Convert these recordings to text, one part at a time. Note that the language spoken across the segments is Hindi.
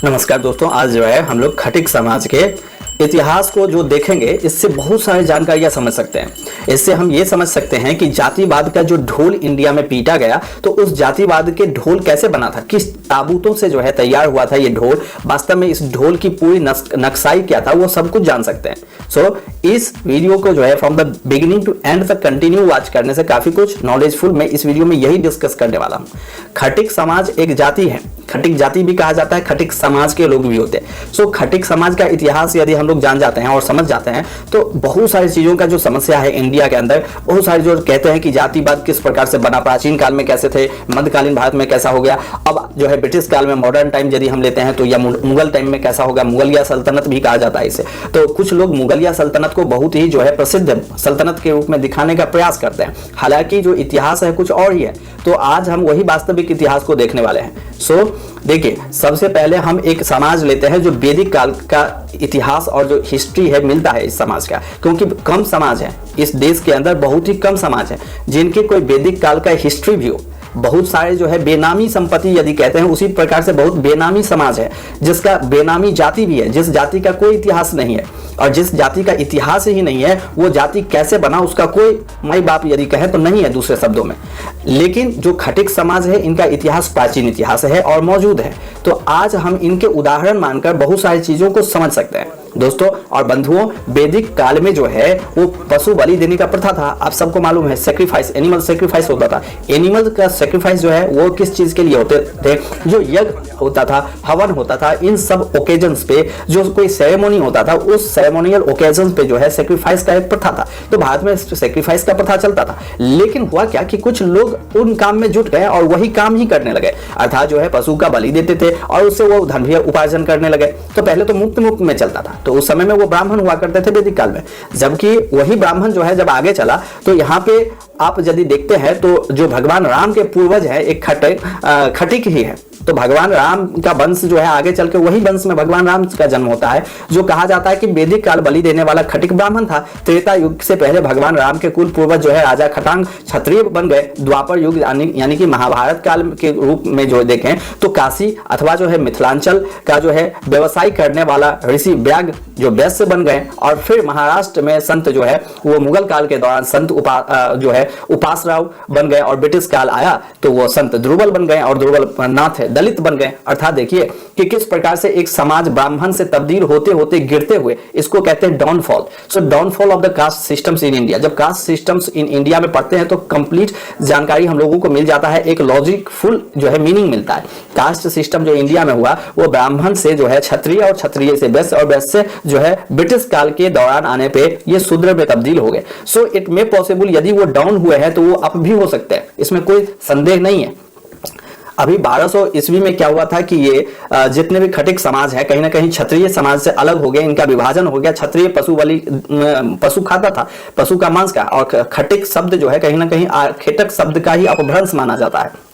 नमस्कार दोस्तों, आज जो है हम लोग खटिक समाज के इतिहास को जो देखेंगे, इससे बहुत सारी जानकारियां समझ सकते हैं। इससे हम ये समझ सकते हैं कि जातिवाद का जो ढोल इंडिया में पीटा गया, तो उस जातिवाद के ढोल कैसे बना था, किस ताबूतों से जो है तैयार हुआ था ये ढोल, वास्तव में इस ढोल की पूरी नक्शाई क्या था, वो सब कुछ जान सकते हैं। सो इस वीडियो को जो है from the beginning to end तक कंटिन्यू वॉच करने से काफी कुछ नॉलेजफुल मैं इस वीडियो में यही डिस्कस करने वाला हूँ। खटिक समाज एक जाति है, खटिक जाति भी कहा जाता है, खटिक समाज के लोग भी होते हैं। सो खटिक समाज का इतिहास यदि हम लोग जान जाते हैं और समझ जाते हैं तो बहुत सारी चीजों का जो समस्या है इंडिया के अंदर, बहुत सारे जो कहते हैं कि जातिवाद किस प्रकार से बना, प्राचीन काल में कैसे थे, मध्यकालीन भारत में कैसा हो गया, अब जो है ब्रिटिश काल में मॉडर्न टाइम यदि हम लेते हैं तो या मुगल टाइम में कैसा होगा, मुगलिया सल्तनत भी कहा जाता है इसे। तो कुछ लोग मुगलिया सल्तनत को बहुत ही जो है प्रसिद्ध सल्तनत के रूप में दिखाने का प्रयास करते हैं, हालांकि जो इतिहास है कुछ और ही है। तो आज हम वही वास्तविक इतिहास को देखने वाले हैं। सो देखिए, सबसे पहले हम एक समाज लेते हैं जो वैदिक काल का इतिहास और जो हिस्ट्री है मिलता है इस समाज का, क्योंकि कम समाज है इस देश के अंदर, बहुत ही कम समाज है जिनके कोई वैदिक काल का हिस्ट्री भी हो। बहुत सारे जो है बेनामी संपत्ति यदि कहते हैं, उसी प्रकार से बहुत बेनामी समाज है जिसका बेनामी जाति भी है, जिस जाति का कोई इतिहास नहीं है। और जिस जाति का इतिहास ही नहीं है, वो जाति कैसे बना उसका कोई माई बाप यदि कहे तो नहीं है, दूसरे शब्दों में। लेकिन जो खटिक समाज है, इनका इतिहास प्राचीन इतिहास है और मौजूद है। तो आज हम इनके उदाहरण मानकर बहुत सारी चीजों को समझ सकते हैं। दोस्तों और बंधुओं, वैदिक काल में जो है वो पशु बलि देने का प्रथा था। आप सबको मालूम है, सेक्रीफाइस, एनिमल सेक्रीफाइस होता था। एनिमल का सेक्रीफाइस जो है वो किस चीज के लिए होते थे, जो यज्ञ होता था, हवन होता था, इन सब ओकेजन्स पे जो कोई सेरेमोनी होता था, उस सेरेमोनियल ओकेजन पे जो है सेक्रीफाइस का एक प्रथा था। तो भारत में सेक्रीफाइस का प्रथा चलता था। लेकिन हुआ क्या कि कुछ लोग उन काम में जुट गए और वही काम ही करने लगे, अर्थात जो है पशु का बलि देते थे और उससे वो धन भी उपार्जन करने लगे। तो पहले तो मुक्त में चलता था, तो उस समय में वो ब्राह्मण हुआ करते थे वैदिक काल में। जबकि वही ब्राह्मण जो है जब आगे चला तो यहाँ पे आप यदि देखते हैं तो जो भगवान राम के पूर्वज है एक खटिक ही है। तो भगवान राम का वंश जो है आगे चल के वही वंश में भगवान राम का जन्म होता है, जो कहा जाता है कि वैदिक काल बलि देने वाला खटिक ब्राह्मण था। त्रेता युग से पहले भगवान राम के कुल पूर्वज जो है राजा खटांग क्षत्रिय बन गए। द्वापर युग यानी कि महाभारत काल के रूप में जो देखें तो काशी अथवा जो है मिथिलांचल का जो है व्यवसाय करने वाला ऋषि व्याग जो वैश्य बन गए। और फिर महाराष्ट्र में संत जो है वो मुगल काल के दौरान संत जो है उपासराव बन गए, और ब्रिटिश काल आया तो वो संत ध्रुवल बन गए और ध्रुवल नाथ दलित बन गए। अर्थात देखिए कि किस प्रकार से एक समाज ब्राह्मण से तब्दील होते होते गिरते हुए, इसको कहते हैं downfall. So downfall of the caste systems in India. जब कास्ट सिस्टम्स इन इंडिया में पढ़ते हैं तो कंप्लीट जानकारी हम लोगों को मिल जाता है, एक लॉजिकफुल जो है मीनिंग मिलता है। कास्ट सिस्टम जो इंडिया में हुआ वो ब्राह्मण से जो है क्षत्रिय, और क्षत्रिय से वैश्य, और वैश्य से जो है ब्रिटिश काल के दौरान आने पे ये शूद्र में तब्दील हो गए। सो इट मे पॉसिबल, यदि वो डाउन हुए हैं तो वो अप भी हो सकते हैं, इसमें कोई संदेह नहीं है। अभी 1200 ईस्वी में क्या हुआ था कि ये जितने भी खटिक समाज है कहीं ना कहीं क्षत्रिय समाज से अलग हो गए, इनका विभाजन हो गया। क्षत्रिय पशु खाता था, पशु का मांस का, और खटिक शब्द जो है कहीं ना कहीं खेटक शब्द का ही अपभ्रंश माना जाता है।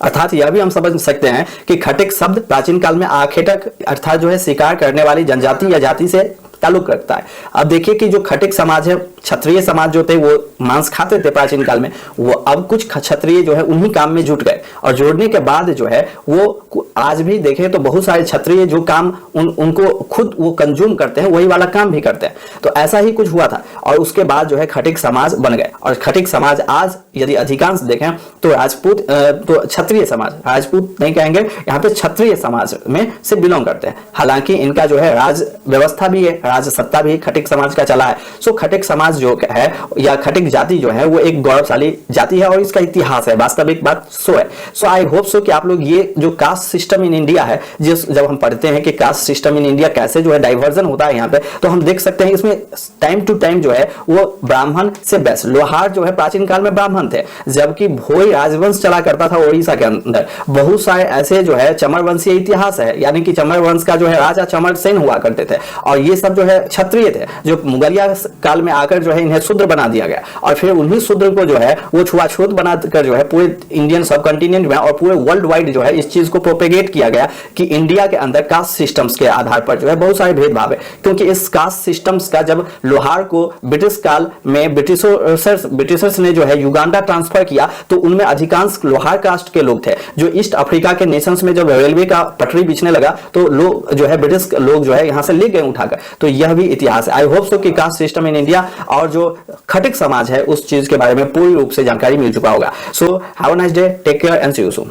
अर्थात यह भी हम समझ सकते हैं कि खटिक शब्द प्राचीन काल में आखेटक अर्थात जो है शिकार करने वाली जनजाति या जाति से ताल्लुक रखता है। अब देखिए कि जो खटिक समाज है, क्षत्रिय समाज जो थे वो मांस खाते थे प्राचीन काल में, वो अब कुछ क्षत्रिय जो है उन्हीं काम में जुट गए, और जुड़ने के बाद जो है वो आज भी देखें तो बहुत सारे क्षत्रिय जो काम उनको खुद वो कंज्यूम करते हैं वही वाला काम भी करते हैं। तो ऐसा ही कुछ हुआ था, और उसके बाद जो है खटिक समाज बन गए। और खटिक समाज आज यदि अधिकांश देखें तो राजपूत, तो क्षत्रिय समाज, राजपूत नहीं कहेंगे यहाँ पे, क्षत्रिय समाज में से बिलोंग करते हैं। हालांकि इनका जो है राज व्यवस्था भी है, राज सत्ता भी खटिक समाज का चला है। सो खटिक समाज जो है या खटिक जाति जो है वो एक गौरवशाली जाति है और इसका इतिहास है, वास्तविक बात सो है। सो आई होप सो कि आप लोग ये जो कास्ट सिस्टम इन इंडिया है, जब हम पढ़ते हैं कि कास्ट सिस्टम इन इंडिया कैसे जो है डाइवर्जन होता है यहाँ पे, तो हम देख सकते हैं इसमें टाइम टू टाइम जो है वो ब्राह्मण से वैश्य, लोहार जो है प्राचीन काल में ब्राह्मण थे, जबकि भोई राजवंश चला करता था ओडिशा के अंदर। बहुत सारे ऐसे जो है चमर वंशीय इतिहास है, यानी कि चमर वंश का जो है राजा चमर सेन हुआ करते थे, और ये सब जो है क्षत्रिय थे, जो मुगलिया काल में आकर कर जो है इन्हें शूद्र बना दिया गया, और फिर उन्हीं शूद्र को जो है वो छुआछूत बनाकर जो है पूरे इंडियन सब कॉन्टिनेंट में और पूरे वर्ल्ड वाइड जो है इस चीज को प्रोपेगेट किया गया कि इंडिया के अंदर कास्ट सिस्टम्स के आधार पर जो है बहुत सारे भेदभाव है। क्योंकि इस कास्ट सिस्टम्स का जब लोहार को ब्रिटिश काल में ब्रिटिशर्स ने जो है युगांडा ट्रांसफर किया तो उनमें अधिकांश लोहार कास्ट के लोग थे। जो ईस्ट अफ्रीका के नेशंस में जब रेलवे का पटरी बिछने लगा तो लोग जो है ब्रिटिश लोग जो है यहां से ले गए उठाकर। तो यह भी इतिहास है। आई होप सो कि कास्ट सिस्टम इन इंडिया और जो खटिक समाज है उस चीज के बारे में पूरी रूप से जानकारी मिल चुका होगा। So have a nice day, take care and see you soon.